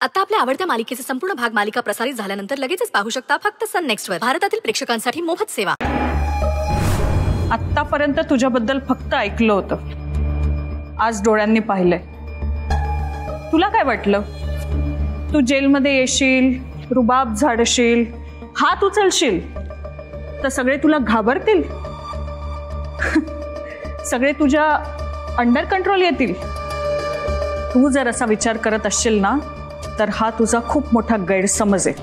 आता आपल्या आवडत्या मालिकेचे संपूर्ण भाग मालिका प्रसारित झाल्यानंतर लगेचच पाहू शकता फक्त सन नेक्स्ट वर. भारतातील प्रेक्षकांसाठी मोफत सेवा. आतापर्यंत तुझ्याबद्दल फक्त ऐकलं होतं, आज डोळ्यांनी पाहिलंय. तुला काय वाटलं? तू जेलमध्ये येशील, रुबाब झाडशील, हात उचलशील तर सगळे तुला घाबरतील, सगळे तुझ्या अंडर कंट्रोल येतील. तू जर असा विचार करत असशील ना तर हा तुझा खूप मोठा गैरसमज आहे.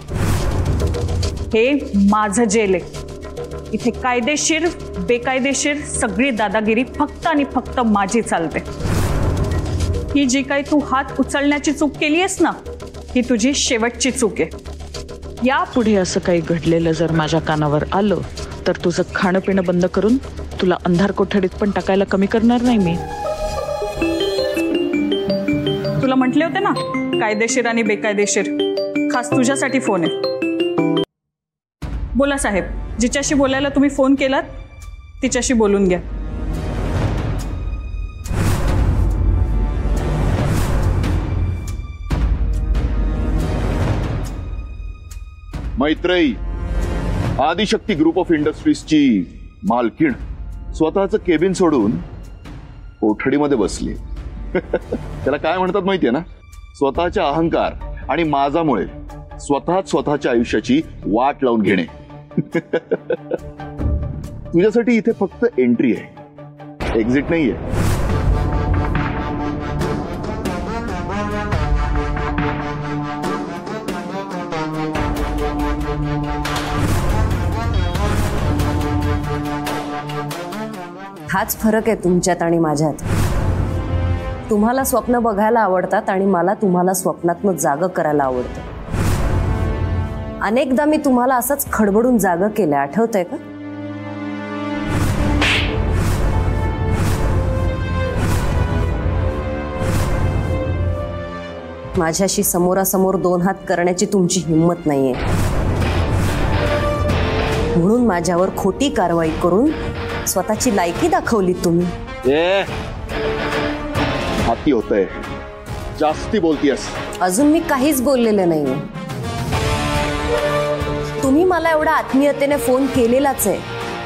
हे माझं जेल आहे. इथे कायदेशीर बेकायदेशीर सगळी दादागिरी फक्त आणि फक्त माझी चालते. ही जी काही तू हात उचलण्याची चूक केली आहेस ना, ही तुझी शेवटची चूक आहे. यापुढे असं काही घडलेलं जर माझ्या कानावर आलं तर तुझं खाणं पिणं बंद करून तुला अंधार कोठडीत पण टाकायला कमी करणार नाही मी. तुला म्हटले होते ना कायदेशीर आणि बेकायदेशीर, खास तुझ्यासाठी फोन आहे. बोला साहेब, जिच्याशी बोलायला तुम्ही फोन केलात तिच्याशी बोलून घ्या. मैत्रेयी आदिशक्ती ग्रुप ऑफ इंडस्ट्रीजची मालकीण स्वतःचं केबिन सोडून कोठडीमध्ये बसली. त्याला काय म्हणतात माहितीये ना, स्वतःच्या अहंकार आणि माझामुळे स्वतःच्या आयुष्याची वाट लावून घेणे. तुझ्यासाठी इथे फक्त एंट्री आहे, एक्झिट नाहीये. हाच फरक आहे तुमच्यात आणि माझ्यात. तुम्हाला स्वप्न बघायला आवडतात आणि मला तुम्हाला स्वप्नातनं जागं करायला आवडतं. अनेकदा मी तुम्हाला असंच खडबडून जागं केलं, आठवतंय का? माझ्याशी समोरासमोर दोन हात करण्याची तुमची हिंमत नाहीये, म्हणून माझ्यावर खोटी कारवाई करून स्वतःची लायकी दाखवली तुम्ही. हाती होतंय, जास्ती बोलतीयस. अजून मी काहीच बोललेलं नाहीये. तुम्ही मला एवढा आत्मीयतेने फोन केलेलाच आहे,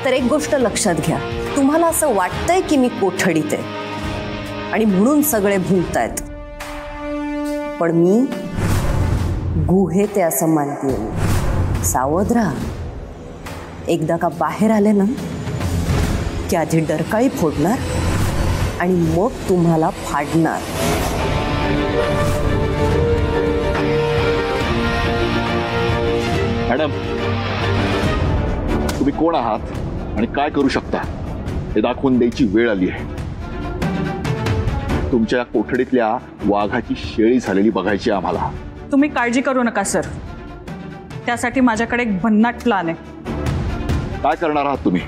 तर एक गोष्ट लक्षात घ्या, तुम्हाला असं वाटतंय की मी कोठडीत आहे आणि म्हणून सगळे भुंकतायत, पण मी गुहेत आहे असं मानतेय. सावध राहा. एकदा का बाहेर आले ना की आधी डरकाळी फोडणार आणि मग तुम्हाला फाडणार. मॅडम, तुम्ही कोण आहात आणि काय करू शकता हे दाखवून द्यायची वेळ आली आहे. तुमच्या कोठडीतल्या वाघाची शेळी झालेली बघायची आम्हाला. तुम्ही काळजी करू नका सर, त्यासाठी माझ्याकडे एक भन्नाट प्लान आहे. काय करणार आहात तुम्ही?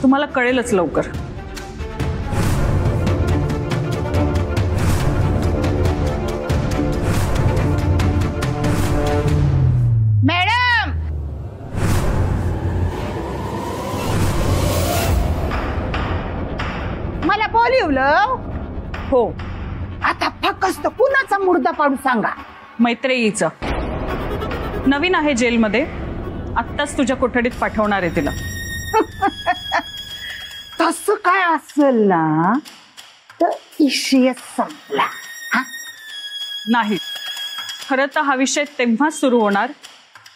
तुम्हाला कळेलच लवकर. मॅडम, मला बोलवलं? हो. आता फक्त कुणाचा मुर्दा पाडू सांगा? मैत्रेयीचा. नवीन आहे जेलमध्ये, आत्ताच तुझ्या कोठडीत पाठवणार आहे तिला. तसं काय असेल ना तर विषय संपला. नाही, खरं तर हा विषय तेव्हाच सुरू होणार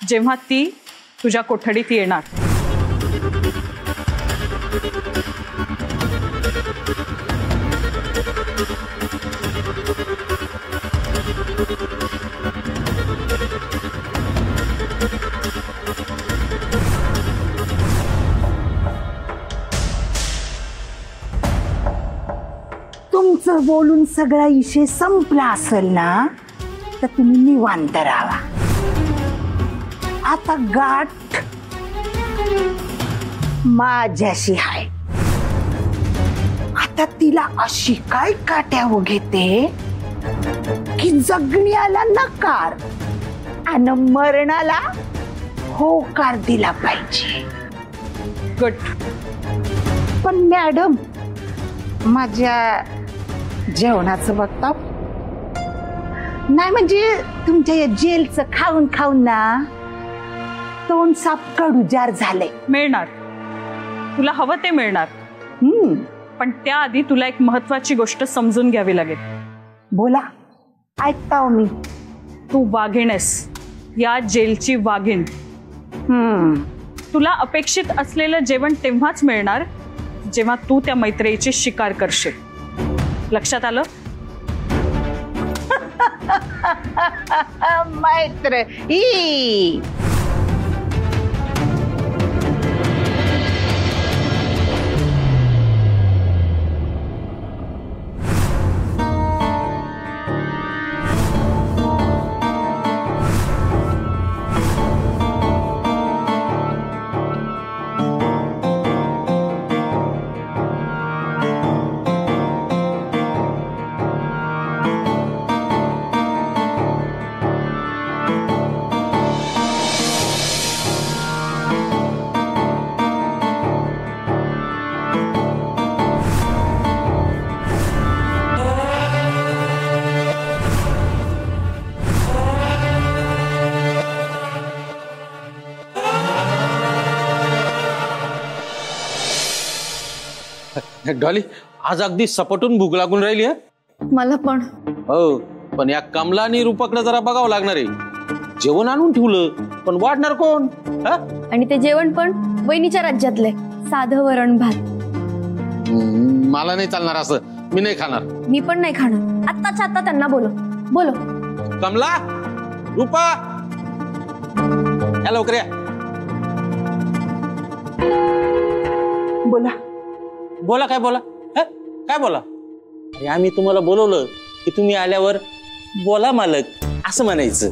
जेव्हा ती तुझ्या कोठडीत येणार. तुमचं बोलून सगळा विषय संपला असेल ना तर तुम्ही निवांत राहा. आता गाठ माझ्याशी आहे. आता तिला अशी काय काट्यावर घेते की जगण्याला नकार आणि मरणाला होकार दिला पाहिजे. गुड. पण मॅडम, माझ्या जेवणाचं बघता नाही म्हणजे तुमच्या या जेलचं खाऊन खाऊन ना तोंड साप कडूजार झालंय. मिळणार, तुला हवं ते मिळणार. पण त्याआधी तुला एक महत्वाची गोष्ट समजून घ्यावी लागेल. बोला, ऐकता हो मी. तू वाघीण आहेस, या जेलची वाघीण. तुला अपेक्षित असलेलं जेवण तेव्हाच मिळणार जेव्हा तू त्या मैत्रीची शिकार करशील. लक्षात आलं? मैत्र ई डॉली, आज अगदी सपटून भूक लागून राहिली आहे. मला पण. हो, पण या कमला आणि रूपकला जरा बघावं लागणार आहे. जेवण आणून ठेवलं पण वाढणार कोण? आणि ते जेवण पण वहिनीच्या राज्यातले, साधं वरण भात. मला नाही चालणार असं, मी नाही खाणार. मी पण नाही खाणार. आत्ताच्या आत्ता त्यांना बोलो बोलो. कमला, रूपा, या लवकर या. बोला. बोला काय बोला? काय बोला? अरे आम्ही तुम्हाला बोलवलं की तुम्ही आल्यावर बोला मालक असं म्हणायचं.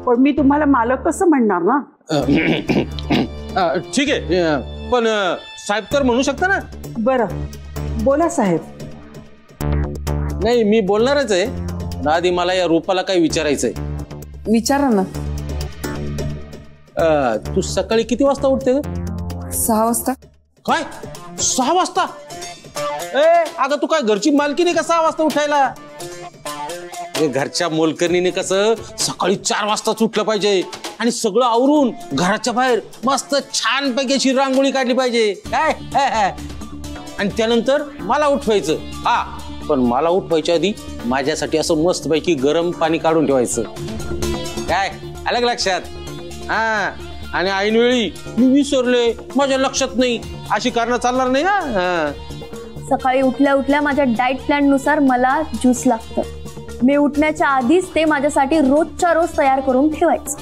पण मी तुम्हाला मालक कसं म्हणणार ना? ठीक आहे, पण साहेब तर म्हणू शकता ना. बरं, बोला साहेब. नाही, मी बोलणारच आहे. आधी मला या रूपाला काही विचारायचंय. विचारा ना. तू सकाळी किती वाजता उठते? 6 वाजता. काय 6 वाजता? अगं तू काय घरची मालकी नाही का 6 वाजता उठायला? घरच्या मोलकरणीने कसं सकाळी 4 वाजताच उठलं पाहिजे आणि सगळं आवरून घराच्या बाहेर मस्त छान पैकी अशी रांगोळी काढली पाहिजे काय. आणि त्यानंतर मला उठवायचं. हा, पण मला उठवायच्या आधी माझ्यासाठी असं मस्त पैकी गरम पाणी काढून ठेवायचं. काय अलग लक्षात? हा, आणि ऐनवेळी मी विसरले, माझ्या लक्षात नाही अशी कारणं चालणार नाही ना. सकाळी उठल्या उठल्या माझ्या डाएट प्लॅन नुसार मला ज्यूस लागतं. मी उठण्याच्या आधीच ते माझ्यासाठी रोजच्या रोज तयार करून ठेवायचं.